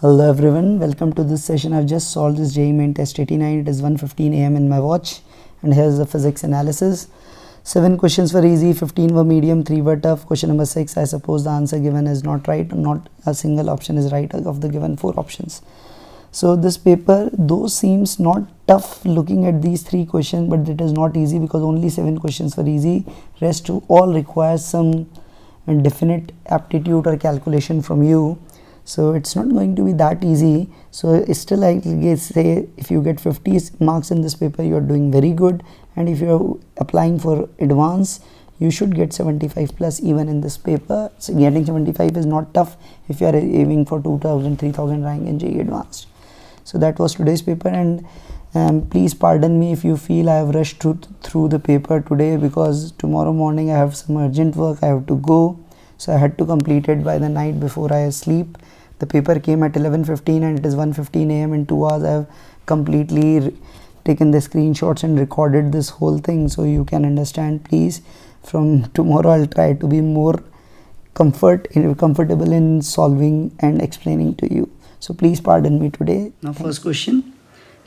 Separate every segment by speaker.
Speaker 1: Hello everyone, welcome to this session. I've just solved this JEE Main Test 89. It is 1:15 AM in my watch, and here's the physics analysis. 7 questions were easy, 15 were medium, 3 were tough. Question number 6, I suppose the answer given is not right, not a single option is right of the given 4 options. So this paper though seems not tough looking at these 3 questions, but it is not easy because only 7 questions were easy. Rest all requires some definite aptitude or calculation from you. So it's not going to be that easy. So still I say if you get 50 marks in this paper, you are doing very good, and if you are applying for advance, you should get 75 plus even in this paper. So getting 75 is not tough if you are aiming for 2000 3000 rank in JEE Advanced. So that was today's paper, and please pardon me if you feel I have rushed through the paper today, because tomorrow morning I have some urgent work I have to go. So I had to complete it by the night before I sleep. The paper came at 11:15 and it is 1:15 AM. In 2 hours I have completely taken the screenshots and recorded this whole thing, so you can understand. Please, from tomorrow I'll try to be more comfortable in solving and explaining to you. So please pardon me today. Now first question.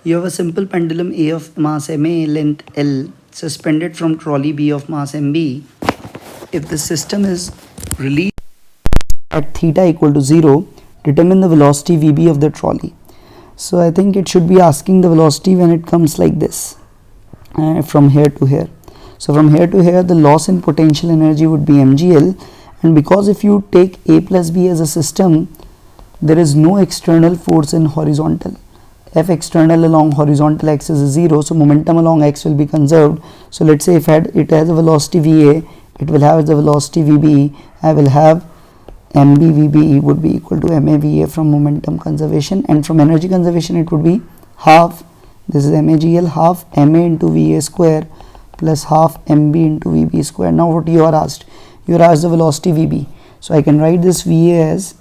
Speaker 1: You have a simple pendulum A of mass ma, length L, suspended from trolley B of mass mb. If the system is released at theta equal to 0, determine the velocity Vb of the trolley. So I think it should be asking the velocity when it comes like this, from here to here. So from here to here, the loss in potential energy would be mgl, and because if you take A plus B as a system, there is no external force in horizontal. F external along horizontal axis is 0, so momentum along x will be conserved. So let's say if it has a velocity Va, it will have the velocity Vb. I will have mb Vb would be equal to ma Va from momentum conservation, and from energy conservation it would be half, this is magl, half ma into Va square plus half mb into Vb square. Now what you are asked? You are asked the velocity Vb. So I can write this Va as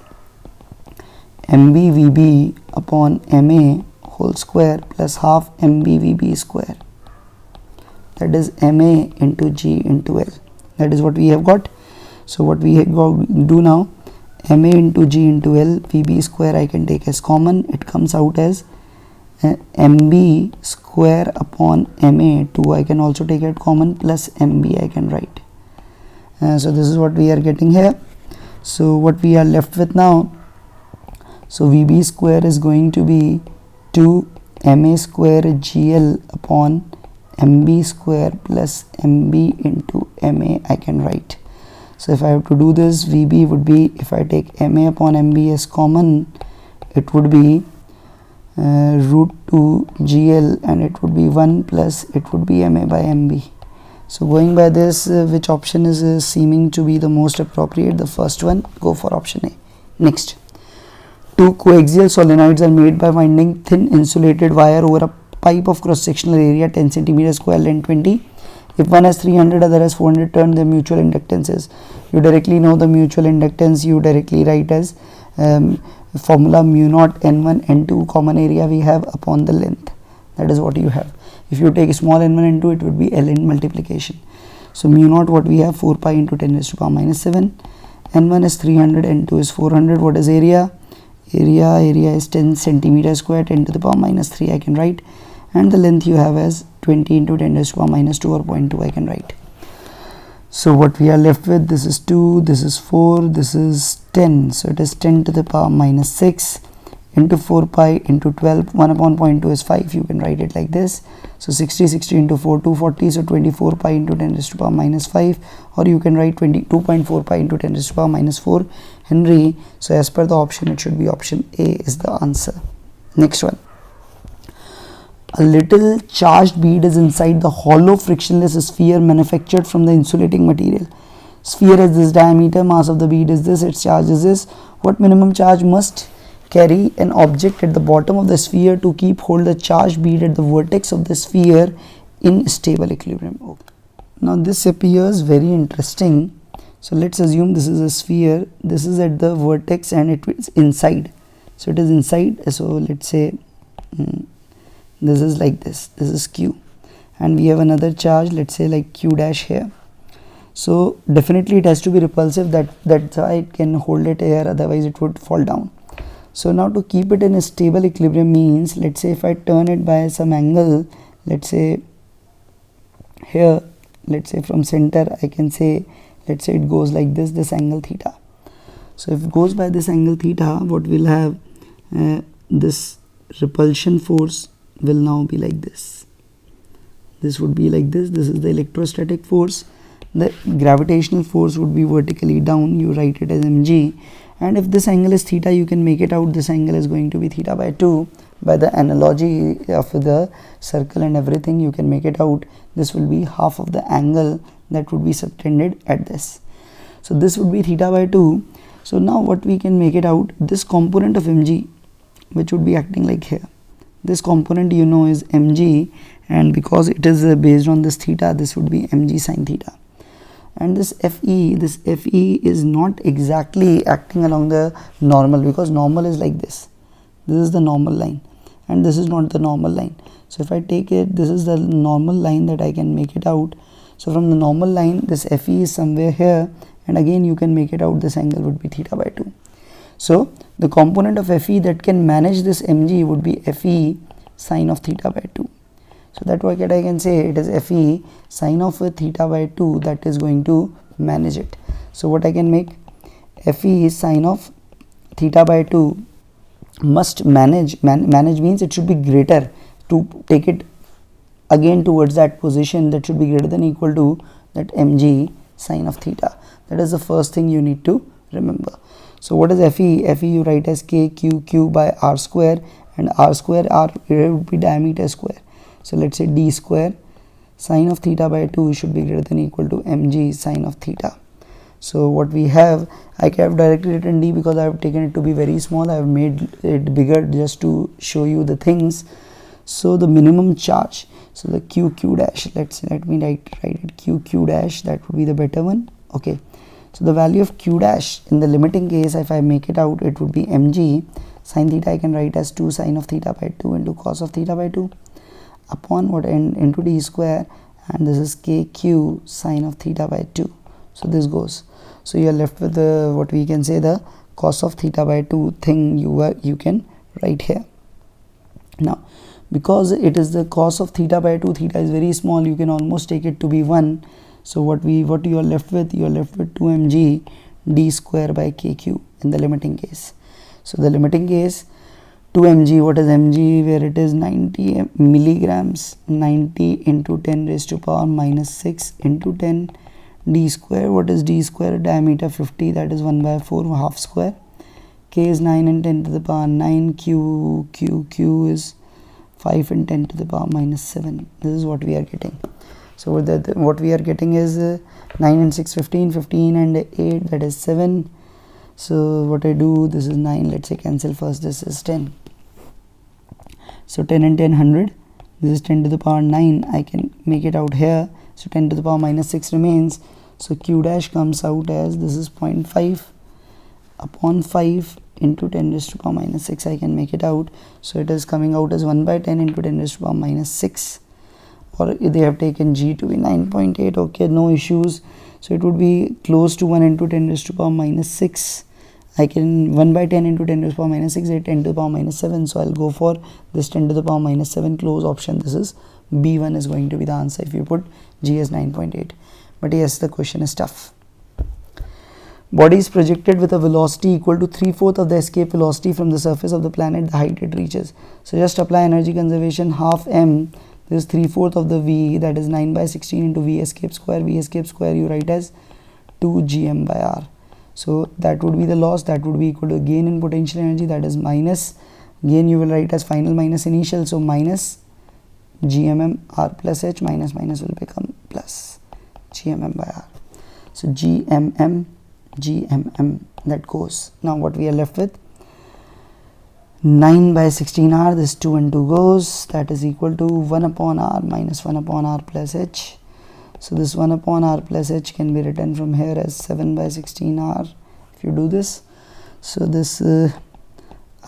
Speaker 1: mb Vb upon ma whole square plus half mb Vb square. That is ma into g into L. That is what we have got. So what we have got do now, ma into g into L, Vb square I can take as common. It comes out as mb square upon ma. 2 I can also take it common, plus mb I can write. So this is what we are getting here. So what we are left with now, so Vb square is going to be 2 ma square gl upon mb square plus mb into ma I can write. So if I have to do this, Vb would be, if I take ma upon mb as common, it would be root 2 gl, and it would be 1 plus it would be ma by mb. So going by this, which option is seeming to be the most appropriate? The first one. Go for option A. Next. 2 coaxial solenoids are made by winding thin insulated wire over a pipe of cross-sectional area 10 cm square, length 20. If one has 300, other has 400 turn, their mutual inductances. You directly know the mutual inductance. You directly write as formula mu naught n1 n2, common area we have, upon the length. That is what you have. If you take small n1 n2, it would be L in multiplication. So mu naught, what we have, 4 pi into 10 raised to power minus 7. N1 is 300, n2 is 400. What is area? Area is 10 centimeter square, 10 to the power minus 3 I can write, and the length you have as 20 into 10 raised to power minus 2 or 0.2 I can write. So what we are left with, this is 2, this is 4, this is 10. So it is 10 to the power minus 6 into 4 pi into 12. 1 upon 0.2 is 5. You can write it like this. So 60 into 4, 240. So 24 pi into 10 raised to power minus 5, or you can write 22.4 pi into 10 raised to power minus 4 Henry. So as per the option, it should be option A is the answer. Next one. A little charged bead is inside the hollow frictionless sphere manufactured from the insulating material. Sphere has this diameter, mass of the bead is this, its charge is this. What minimum charge must carry an object at the bottom of the sphere to keep hold the charged bead at the vertex of the sphere in stable equilibrium? Okay. Now this appears very interesting. So let's assume this is a sphere, this is at the vertex and it is inside. So it is inside, so let's say this is like this is q, and we have another charge, let's say like q dash here. So definitely it has to be repulsive, that's why it can hold it here, otherwise it would fall down. So now to keep it in a stable equilibrium means, let's say if I turn it by some angle, let's say here, let's say from center I can say, let's say it goes like this angle theta. So if it goes by this angle theta, what we'll have, this repulsion force will now be like this. This would be like this. This is the electrostatic force. The gravitational force would be vertically down. You write it as mg. And if this angle is theta, you can make it out. This angle is going to be theta by 2. By the analogy of the circle and everything, you can make it out. This will be half of the angle that would be subtended at this. So this would be theta by 2. So now what we can make it out, this component of mg, which would be acting like here. This component you know is mg, and because it is based on this theta, this would be mg sine theta. And this Fe is not exactly acting along the normal, because normal is like this. This is the normal line and this is not the normal line. So if I take it, this is the normal line that I can make it out. So from the normal line, this Fe is somewhere here, and again you can make it out, this angle would be theta by 2. So the component of Fe that can manage this mg would be Fe sine of theta by 2. So that what I can say, it is Fe sine of theta by 2 that is going to manage it. So what I can make, Fe sine of theta by 2 must manage means it should be greater, to take it again towards that position, that should be greater than equal to that mg sine of theta. That is the first thing you need to remember. So what is Fe? Fe you write as kq by r square, and r square, r would be diameter square. So let's say d square sine of theta by 2 should be greater than equal to mg sine of theta. So what we have, I have directly written d because I have taken it to be very small. I have made it bigger just to show you the things. So the minimum charge, so the qq dash, let me write it qq dash, that would be the better one. Okay, so the value of q dash in the limiting case, if I make it out, it would be mg sine theta. I can write as 2 sine of theta by 2 into cos of theta by 2 upon what, into d square, and this is kq sine of theta by 2. So this goes. So you are left with the, what we can say, the cos of theta by 2 thing you can write here. Now because it is the cos of theta by 2, theta is very small, you can almost take it to be 1. So what you are left with, you are left with 2mg d square by kq in the limiting case. So the limiting case, 2mg, what is mg, where it is 90 milligrams, 90 into 10 raised to power minus 6 into 10, d square, what is d square, diameter 50, that is 1 by 4 half square, k is 9 and 10 to the power 9, q is 5 and 10 to the power minus 7. This is what we are getting. So what we are getting is 9 and 6, 15, 15 and 8, that is 7. So what I do, this is 9, let's say cancel first, this is 10. So 10 and 10, 100, this is 10 to the power 9, I can make it out here. So 10 to the power minus 6 remains. So q dash comes out as, this is 0.5 upon 5 into 10 raised to power minus 6, I can make it out. So it is coming out as 1 by 10 into 10 raised to power minus 6, or they have taken g to be 9.8. okay, no issues. So it would be close to 1 into 10 raised to power minus 6. I can 1 by 10 into 10 raised to power minus 6 is 10 to the power minus 7. So I'll go for this 10 to the power minus 7 close option. This is B1 is going to be the answer if you put g as 9.8. But yes, the question is tough. Body is projected with a velocity equal to 3/4 of the escape velocity from the surface of the planet, the height it reaches. So just apply energy conservation, half m, this is 3/4 of the v, that is 9 by 16 into v escape square. V escape square you write as 2 gm by r. So that would be the loss, that would be equal to gain in potential energy, that is minus, gain you will write as final minus initial, so minus gmm r plus h, minus minus will become plus gmm by r. So gmm that goes. Now what we are left with, 9 by 16 r, this 2 and 2 goes, that is equal to 1 upon r minus 1 upon r plus h. So this 1 upon r plus h can be written from here as 7 by 16 r if you do this. So this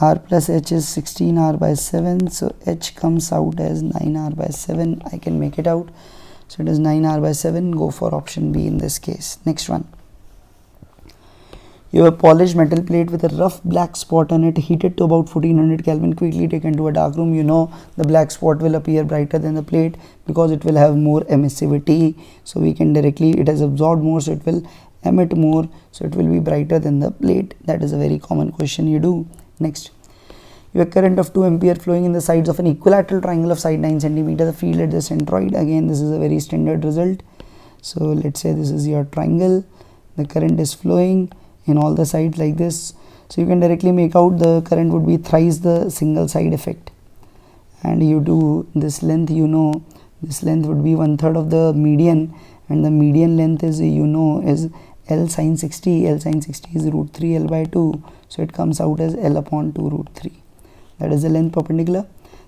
Speaker 1: r plus h is 16 r by 7, so h comes out as 9 r by 7. I can make it out. So it is 9 r by 7. Go for option B in this case. Next one. You have a polished metal plate with a rough black spot on it, heated to about 1400 Kelvin, quickly taken to a dark room. You know the black spot will appear brighter than the plate because it will have more emissivity. So we can directly, it has absorbed more, so it will emit more, so it will be brighter than the plate. That is a very common question you do. Next, you have a current of 2 ampere flowing in the sides of an equilateral triangle of side 9 centimeter. The field at the centroid. Again, this is a very standard result. So let's say this is your triangle, the current is flowing in all the sides like this. So you can directly make out the current would be thrice the single side effect. And you do this length, you know this length would be 1/3 of the median, and the median length is, you know, is L sin 60. L sin 60 is root 3 L by 2, so it comes out as L upon 2 root 3. That is the length perpendicular.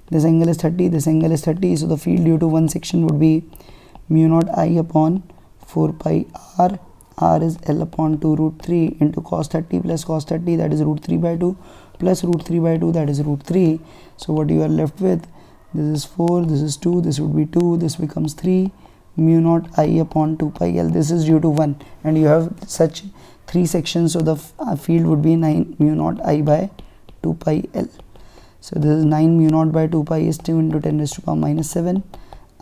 Speaker 1: This angle is 30, this angle is 30, so the field due to one section would be mu naught I upon 4 pi r. R is L upon 2 root 3 into cos 30 plus cos 30, that is root 3 by 2, plus root 3 by 2, that is root 3. So what you are left with, this is 4, this is 2, this would be 2, this becomes 3, mu naught I upon 2 pi L. This is due to 1, and you have such 3 sections, so the field would be 9 mu naught I by 2 pi L. So this is 9 mu naught by 2 pi is 2 into 10 raised to power minus 7,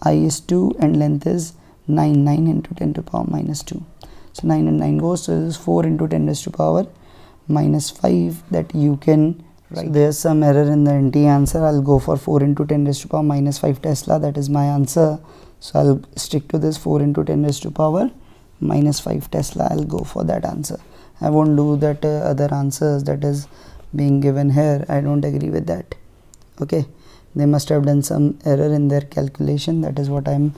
Speaker 1: I is 2 and length is 9 into 10 to power minus 2. So 9 and 9 goes, so this is 4 into 10 raised to power minus 5 that you can write. So there's some error in the NT answer. I'll go for 4 into 10 raised to power minus 5 Tesla. That is my answer. So I'll stick to this 4 into 10 raised to power minus 5 Tesla. I'll go for that answer. I won't do that other answers that is being given here. I don't agree with that. Okay, they must have done some error in their calculation. That is what I'm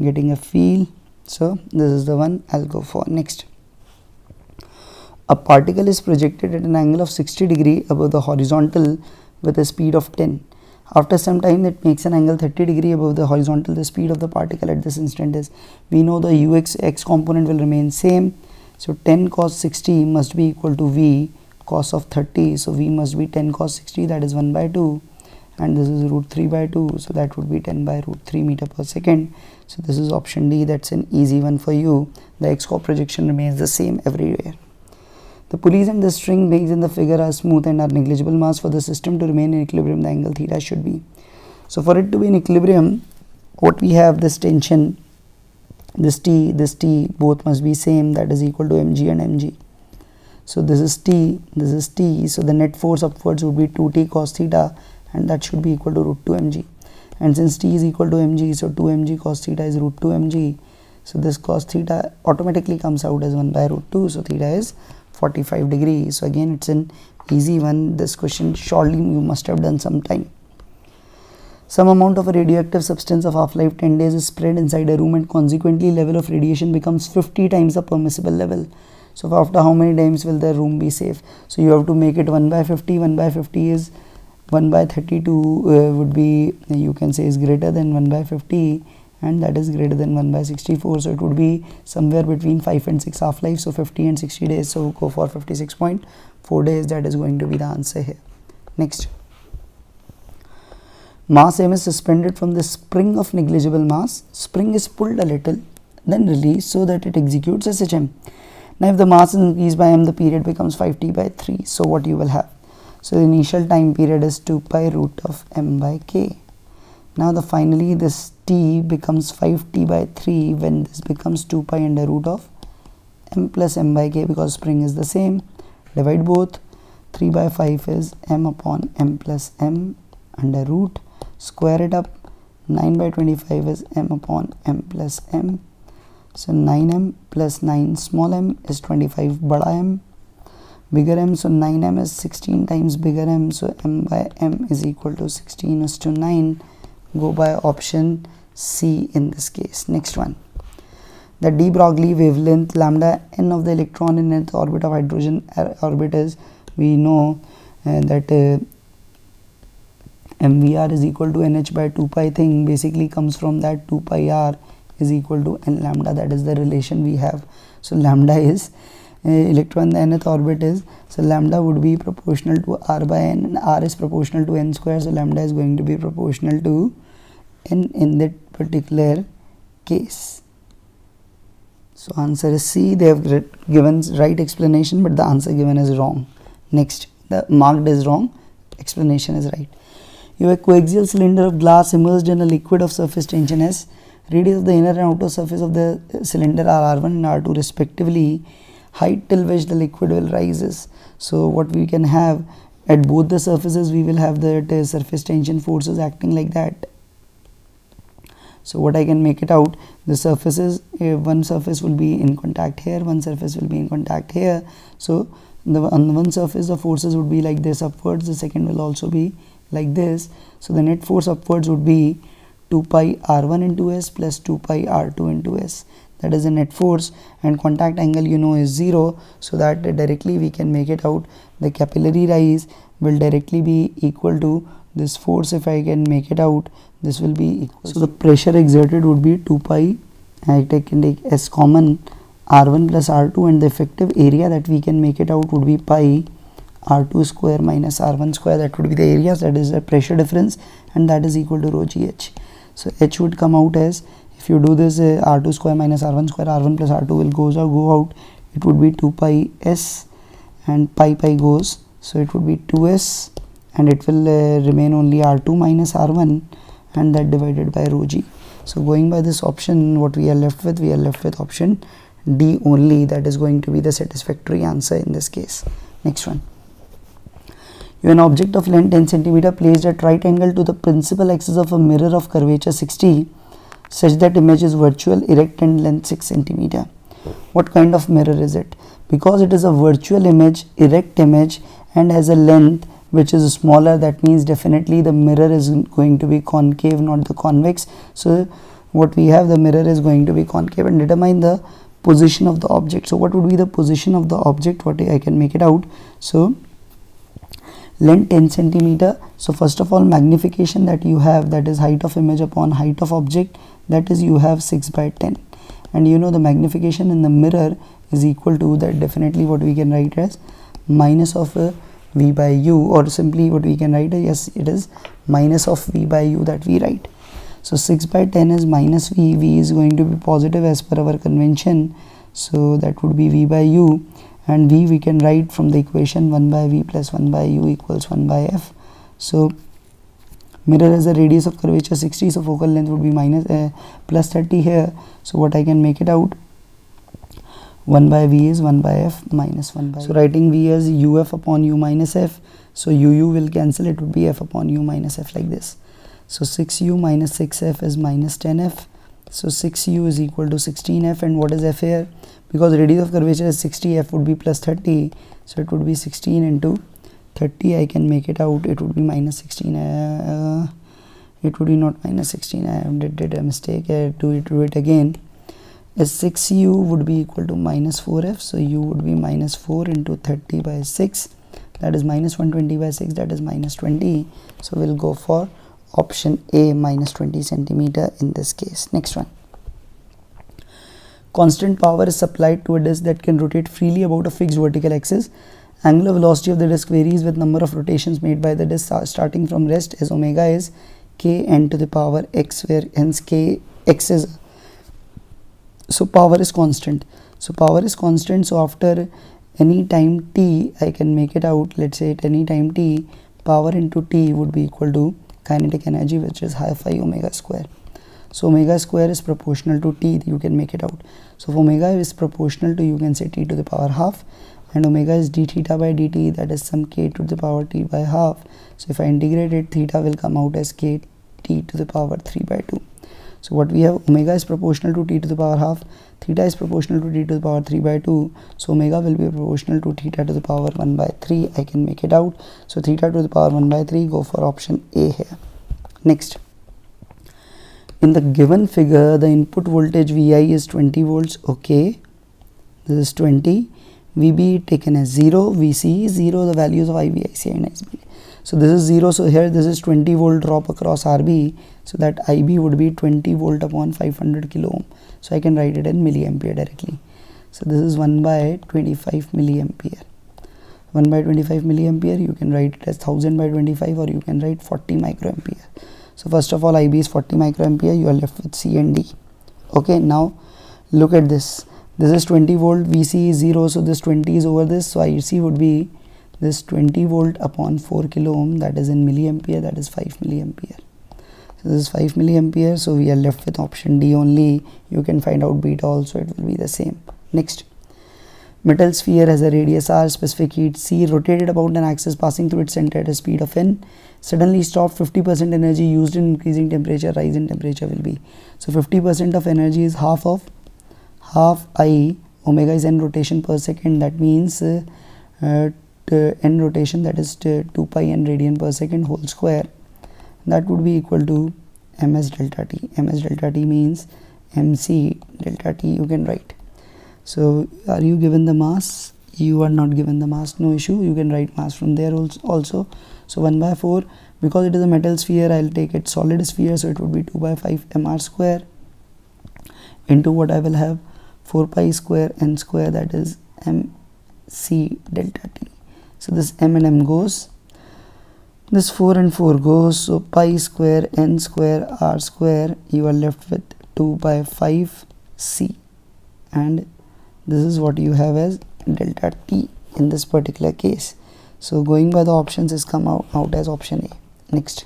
Speaker 1: getting a feel. So this is the one I'll go for. Next, a particle is projected at an angle of 60 degree above the horizontal with a speed of 10. After some time it makes an angle 30 degree above the horizontal. The speed of the particle at this instant is, we know the x component will remain same, so 10 cos 60 must be equal to v cos of 30. So v must be 10 cos 60, that is 1 by 2, and this is root 3 by 2, so that would be 10 by root 3 meter per second. So this is option D. That's an easy one for you. The x-co projection remains the same everywhere. The pulleys and the string based in the figure are smooth and are negligible mass. For the system to remain in equilibrium, the angle theta should be. So for it to be in equilibrium, what we have, this tension, this T, both must be same, that is equal to mg and mg. So this is T, this is T, so the net force upwards would be 2T cos theta, and that should be equal to root 2 mg. And since T is equal to mg, so 2 mg cos theta is root 2 mg. So this cos theta automatically comes out as 1 by root 2. So theta is 45 degrees. So again, it's an easy one. This question surely you must have done some time. Some amount of a radioactive substance of half-life 10 days is spread inside a room, and consequently level of radiation becomes 50 times the permissible level. So after how many times will the room be safe? So you have to make it 1 by 50. 1 by 50 is 1 by 32 would be, you can say, is greater than 1 by 50, and that is greater than 1 by 64. So it would be somewhere between 5 and 6 half-life, so 50 and 60 days. So go for 56.4 days. That is going to be the answer here. Next, mass m is suspended from the spring of negligible mass. Spring is pulled a little, then released so that it executes SHM. Now if the mass is increased by m, the period becomes 5t by 3. So what you will have? So the initial time period is 2 pi root of m by k. Now finally this t becomes 5t by 3 when this becomes 2 pi under root of m plus m by k, because spring is the same. Divide both. 3 by 5 is m upon m plus m under root. Square it up. 9 by 25 is m upon m plus m. So 9m plus 9 small m is 25 bada M. Bigger M, so 9m is 16 times bigger M, so m by m is equal to 16:9. Go by option C in this case. Next one, the de Broglie wavelength lambda n of the electron in nth orbit of hydrogen orbit is, we know that mvr is equal to nh by 2 pi thing basically comes from that 2 pi r is equal to n lambda. That is the relation we have. So lambda is electron in the nth orbit is, so lambda would be proportional to r by n, and r is proportional to n square, so lambda is going to be proportional to n in that particular case. So answer is C. They have given right explanation, but the answer given is wrong. Next, the marked is wrong, explanation is right. You have a coaxial cylinder of glass immersed in a liquid of surface tension S. Radius of the inner and outer surface of the cylinder are R1 and R2 respectively. Height till which the liquid will rises. So what we can have at both the surfaces, we will have the surface tension forces acting like that. So what I can make it out, the surfaces, one surface will be in contact here, one surface will be in contact here. So on one surface the forces would be like this upwards, the second will also be like this. So the net force upwards would be 2 pi R1 into S plus 2 pi R2 into S. That is the net force, and contact angle you know is 0, so that directly we can make it out. The capillary rise will directly be equal to this force. If I can make it out, this will be equal. So the pressure exerted would be 2 pi, I can take S common, R1 plus R2, and the effective area that we can make it out would be pi R2 square minus R1 square. That would be the areas, that is the pressure difference, and that is equal to rho GH. So H would come out as, if you do this R2 square minus R1 square, R1 plus R2 will go out, it would be 2 pi S, and pi goes, so it would be 2S, and it will remain only R2 minus R1, and that divided by rho G. So going by this option, what we are left with, option D only. That is going to be the satisfactory answer in this case. Next one. You have an object of length 10 cm placed at right angle to the principal axis of a mirror of curvature 60, such that image is virtual, erect, and length 6 cm. What kind of mirror is it? Because it is a virtual image, erect image, and has a length which is smaller, that means definitely the mirror is going to be concave, not the convex. So what we have, the mirror is going to be concave. And determine the position of the object. So what would be the position of the object? What I can make it out. So length 10 cm. So first of all, magnification that you have, that is height of image upon height of object, that is you have 6 by 10, and you know the magnification in the mirror is equal to that, definitely what we can write as minus of V by U, or simply what we can write as, yes, it is minus of V by U that we write. So 6 by 10 is minus V. V is going to be positive as per our convention, so that would be V by U, and V we can write from the equation 1 by V plus 1 by U equals 1 by F. So mirror has a radius of curvature 60, so focal length would be minus plus 30 here. So what I can make it out, 1 by V is 1 by F minus 1 by. So writing V as UF upon U minus F, so UU will cancel, it would be F upon U minus F like this. So 6U minus 6F is minus 10F. So 6U is equal to 16F, and what is F here? Because radius of curvature is 60, F would be plus 30, so it would be 16 into 30. I can make it out, it would be minus 16. It would be not minus 16, I did a mistake, I do it again. As 6U would be equal to minus 4F, so U would be minus 4 into 30 by 6, that is minus 120 by 6, that is minus 20. So we'll go for option A, minus 20 centimeter in this case. Next one. Constant power is supplied to a disc that can rotate freely about a fixed vertical axis. Angular velocity of the disc varies with number of rotations made by the disc starting from rest, as omega is k n to the power x, where hence k x is, so power is constant. So power is constant, so after any time t, I can make it out, let's say at any time t, power into t would be equal to kinetic energy, which is half I omega square. So omega square is proportional to t, you can make it out. So if omega is proportional to, you can say t to the power half, and omega is d theta by dt, that is some k to the power t by half. So if I integrate it, theta will come out as k t to the power 3 by 2. So what we have, omega is proportional to t to the power half, theta is proportional to t to the power 3 by 2, so omega will be proportional to theta to the power 1 by 3. I can make it out. So theta to the power 1 by 3, go for option A here. Next. In the given figure, the input voltage Vi is 20 volts, okay, this is 20, Vb taken as 0, Vc is 0, the values of Ib, Ic and Isb. So this is 0, so here this is 20 volt drop across Rb, so that Ib would be 20 volt upon 500 kilo ohm. So I can write it in milliampere directly. So this is 1 by 25 milliampere. 1 by 25 milliampere, you can write it as 1000 by 25, or you can write 40 microampere. So first of all, Ib is 40 microampere, you are left with C and D. Okay, now look at this. This is 20 volt, Vc is 0, so this 20 is over this, so IC would be this 20 volt upon 4 kilo ohm, that is in milliampere, that is 5 milliampere. So this is 5 milliampere, so we are left with option D only. You can find out beta also, it will be the same. Next, metal sphere has a radius r, specific heat C, rotated about an axis passing through its center at a speed of n, suddenly stopped. 50% energy used in increasing temperature, rise in temperature will be. So 50% of energy is half I, omega is n rotation per second, that means n rotation, that is 2 pi n radian per second whole square, that would be equal to ms delta t. Ms delta t means mc delta t, you can write. So are you given the mass? You are not given the mass, no issue, you can write mass from there also. So 1 by 4, because it is a metal sphere, I will take it solid sphere, so it would be 2 by 5 mr square into what I will have 4 pi square n square, that is mc delta t. So this m and m goes, this 4 and 4 goes, so pi square n square r square, you are left with 2 by 5 c, and this is what you have as delta t in this particular case. So going by the options is come out as option A. Next,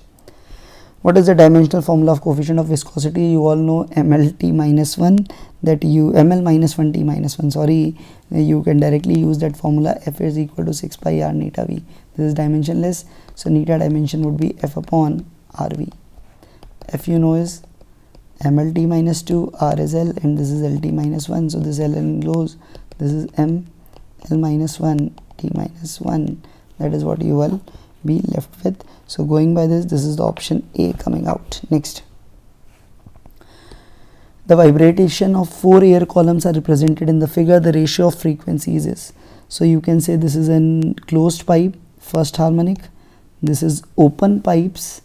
Speaker 1: what is the dimensional formula of coefficient of viscosity? You all know mlt minus 1, that you ml minus 1 t minus 1, sorry, you can directly use that formula. F is equal to 6 pi r neta v. This is dimensionless, so neta dimension would be f upon rv. F you know is mlt minus 2, r is l, and this is lt minus 1, so this ln goes, this is m l minus 1 t minus 1, that is what you will be left with. So going by this is the option A coming out. Next, the vibration of 4 air columns are represented in the figure. The ratio of frequencies is, so you can say this is an closed pipe, first harmonic, this is open pipes,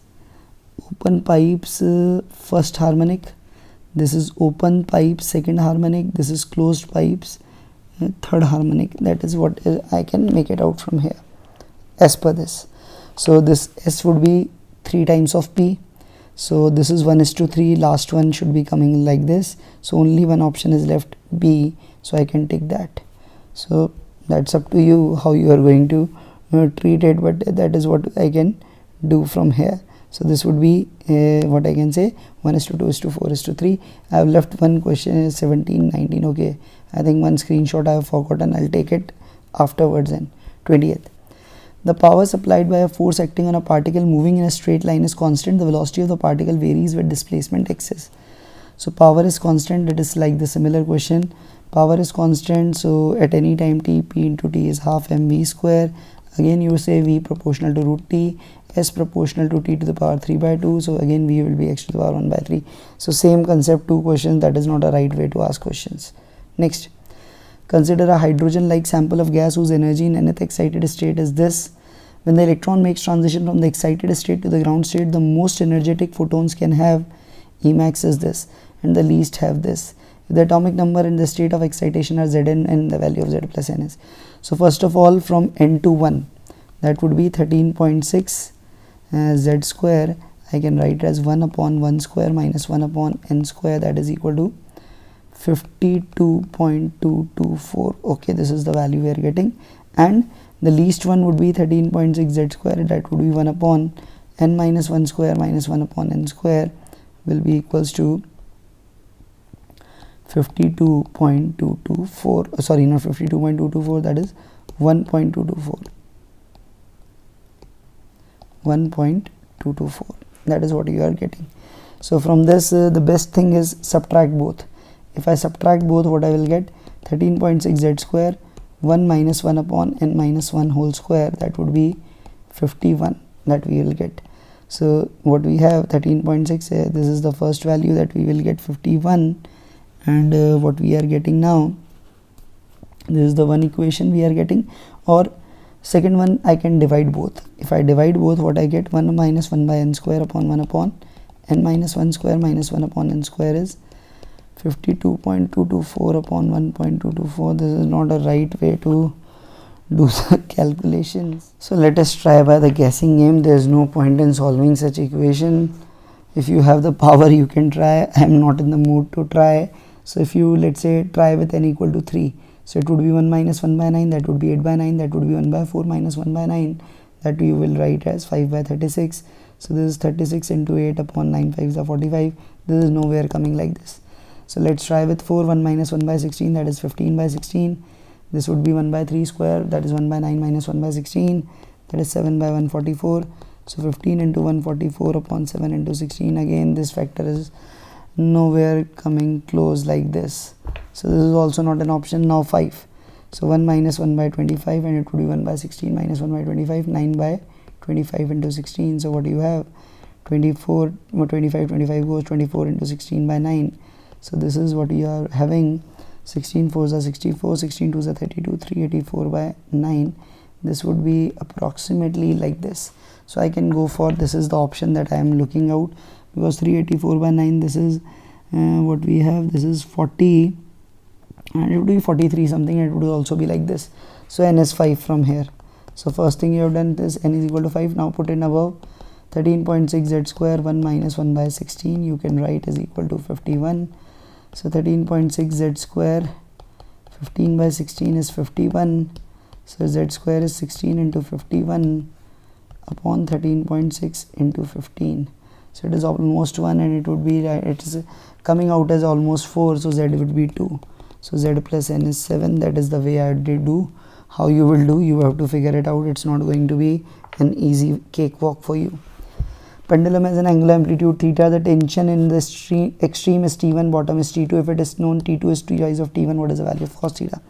Speaker 1: first harmonic, this is open pipes, second harmonic, this is closed pipes, third harmonic. That is what I can make it out from here as per this. So this S would be 3 times of P, so this is 1:3, last one should be coming like this, so only one option is left, B, so I can take that. So that's up to you how you are going to treat it, but that is what I can do from here. So this would be what I can say, 1:2:4:3. I have left one question, 17, 19, okay, I think one screenshot I have forgotten, I'll take it afterwards. And 20th, the power supplied by a force acting on a particle moving in a straight line is constant. The velocity of the particle varies with displacement x. So power is constant, it is like the similar question. Power is constant, so at any time t, p into t is half mv square. Again you say v proportional to root t, s proportional to t to the power 3 by 2. So again v will be x to the power 1 by 3. So same concept, 2 questions, that is not a right way to ask questions. Next, consider a hydrogen-like sample of gas whose energy in nth excited state is this. When the electron makes transition from the excited state to the ground state, the most energetic photons can have Emax is this, and the least have this. If the atomic number and the state of excitation are Zn and the value of Z plus N is. So first of all, from n to 1, that would be 13.6 Z square. I can write as 1 upon 1 square minus 1 upon n square, that is equal to 52.224. okay, this is the value we are getting, and the least one would be 13.6 Z square, that would be 1 upon n minus 1 square minus 1 upon n square will be equals to 52.224, sorry, not 52.224, that is 1.224, 1.224, that is what you are getting. So from this the best thing is subtract both. If I subtract both, what I will get, 13.6 Z square 1 minus 1 upon n minus 1 whole square, that would be 51, that we will get. So what we have 13.6, this is the first value that we will get 51, and what we are getting now, this is the one equation we are getting, or second one I can divide both. If I divide both, what I get, 1 minus 1 by n square upon 1 upon n minus 1 square minus 1 upon n square is 52.224 upon 1.224. This is not a right way to do the calculations. So let us try by the guessing game. There is no point in solving such equation. If you have the power, you can try. I am not in the mood to try, So if you, let's say, try with n equal to 3, so it would be 1 minus 1 by 9, that would be 8 by 9, that would be 1 by 4 minus 1 by 9, that you will write as 5 by 36. So this is 36 into 8 upon 9 5s are 45. This is nowhere coming like this. So let's try with 4. 1 minus 1 by 16, that is 15 by 16. This would be 1 by 3 square, that is 1 by 9 minus 1 by 16, that is 7 by 144. So 15 into 144 upon 7 into 16, again this factor is nowhere coming close like this. So this is also not an option. Now 5. So 1 minus 1 by 25, and it would be 1 by 16 minus 1 by 25, 9 by 25 into 16. So what do you have? 24, 25 goes 24 into 16 by 9. So this is what you are having. 16 4s are 64, 16 2s are 32, 384 by 9. This would be approximately like this. So I can go for, this is the option that I am looking out, because 384 by 9, this is what we have, this is 40, and it would be 43 something, it would also be like this. So n is 5 from here. So first thing you have done is n is equal to 5. Now put in above 13.6 z square, 1 minus 1 by 16, you can write is equal to 51. So 13.6 z square, 15 by 16 is 51. So z square is 16 into 51 upon 13.6 into 15. So it is almost 1, and it would be, it is coming out as almost 4, so z would be 2. So z plus n is 7. That is the way I did do. How you will do, you have to figure it out. It's not going to be an easy cakewalk for you. Pendulum has an angular amplitude theta. The tension in the extreme is T1, bottom is T2. If it is known T2 is twice of T1, what is the value of cos theta?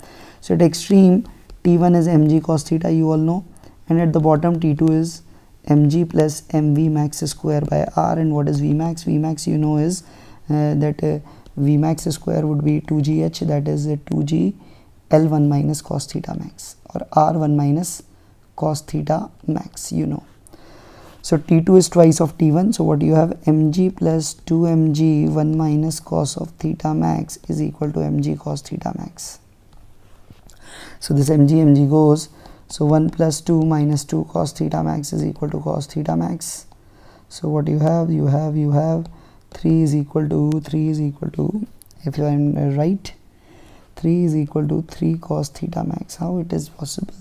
Speaker 1: So at extreme, T1 is mg cos theta, you all know, and at the bottom T2 is mg plus mv max square by r. And what is Vmax? Vmax, you know, is that Vmax square would be 2gh, that is 2g L1 minus cos theta max, or R1 minus cos theta max, you know. So T2 is twice of T1, so what you have, mg plus 2mg 1 minus cos of theta max is equal to mg cos theta max. So this mg goes, so 1 plus 2 minus 2 cos theta max is equal to cos theta max. So what you have, you have 3 is equal to, if you are right, 3 is equal to 3 cos theta max. How it is possible?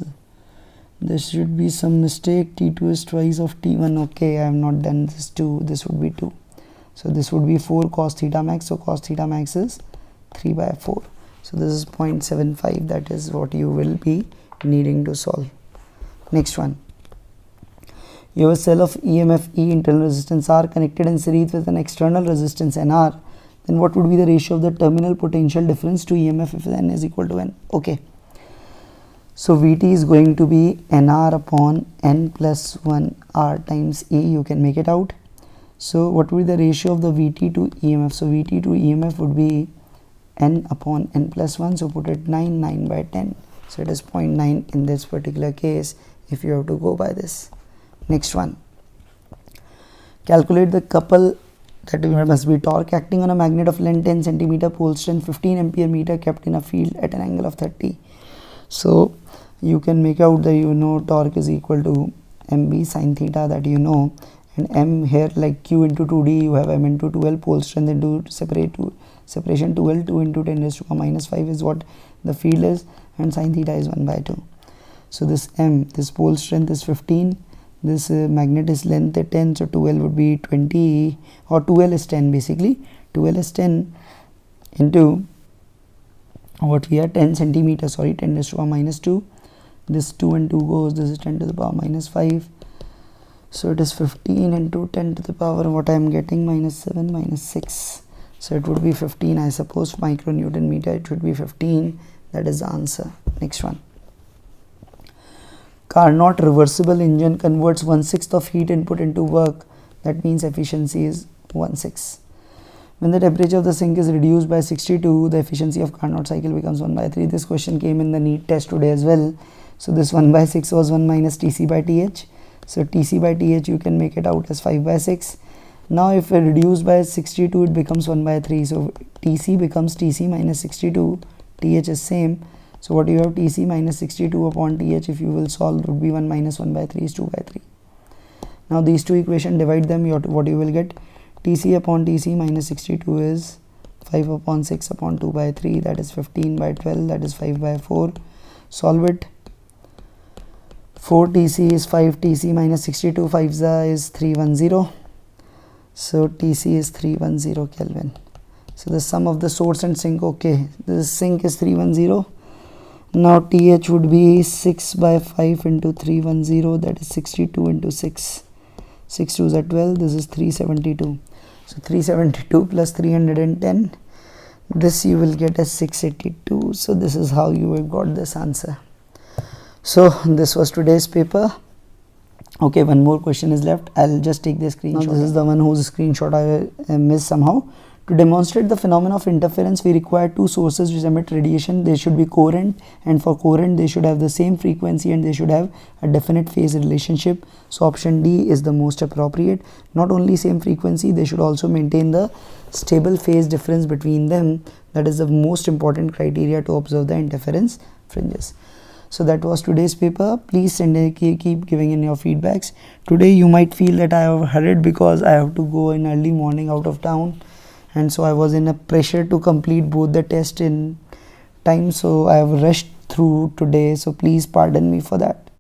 Speaker 1: There should be some mistake. T2 is twice of T1. Okay, I have not done this 2. This would be 2. So this would be 4 cos theta max. So cos theta max is 3 by 4. So this is 0.75. That is what you will be needing to solve. Next one. You have a cell of EMF E, internal resistance R, connected in series with an external resistance NR. Then what would be the ratio of the terminal potential difference to EMF if n is equal to n? Okay. So Vt is going to be Nr upon n plus 1 R times E. You can make it out. So what would be the ratio of the Vt to EMF? So Vt to EMF would be n upon n plus 1. So put it 9 by 10. So it is 0.9 in this particular case if you have to go by this. Next one. Calculate the couple, that must be torque, acting on a magnet of length 10 cm, pole strength 15 ampere meter, kept in a field at an angle of 30. So you can make out that, you know, torque is equal to mb sin theta, that you know, and m here, like q into 2d, you have m into 2l, pole strength into separation 2l, 2 into 10 raised to the minus 5 is what the field is, and sin theta is 1 by 2. So this m, this pole strength is 15, this magnet is length at 10, so 2l would be 20, or 2l is 10 basically. 2l is 10 into what we are, 10 centimeters, sorry, 10 raised to the minus 2. This 2 and 2 goes, this is 10 to the power minus 5. So it is 15 into 10 to the power, what I am getting, minus 7 minus 6. So it would be 15, I suppose, micronewton meter, it should be 15. That is the answer. Next one. Carnot reversible engine converts 1/6 of heat input into work. That means efficiency is 1/6. When the temperature of the sink is reduced by 62, the efficiency of Carnot cycle becomes 1 by 3. This question came in the NEET test today as well. So this 1 by 6 was 1 minus Tc by Th. So Tc by Th you can make it out as 5 by 6. Now if it reduced by 62, it becomes 1 by 3. So Tc becomes Tc minus 62. Th is same. So what you have, Tc minus 62 upon Th, if you will solve, would be 1 minus 1 by 3 is 2 by 3. Now these two equations, divide them, what you will get, Tc upon Tc minus 62 is 5 upon 6 upon 2 by 3, that is 15 by 12, that is 5 by 4. Solve it. 4 Tc is 5 Tc minus 62, 5 is 310. So Tc is 310 Kelvin. So the sum of the source and sink, okay, the sink is 310. Now TH would be 6 by 5 into 310, that is 62 into 6. 6 2s are 12, this is 372. So 372 plus 310, this you will get as 682. So this is how you have got this answer. So this was today's paper. Okay, one more question is left. I'll just take the screenshot. Now this is the one whose screenshot I missed somehow. To demonstrate the phenomenon of interference, we require two sources which emit radiation. They should be coherent, and for coherent they should have the same frequency and they should have a definite phase relationship. So option D is the most appropriate. Not only same frequency, they should also maintain the stable phase difference between them. That is the most important criteria to observe the interference fringes. So that was today's paper. Please keep giving in your feedbacks. Today you might feel that I have hurried because I have to go in early morning out of town, and so I was in a pressure to complete both the test in time, so I have rushed through today, so please pardon me for that.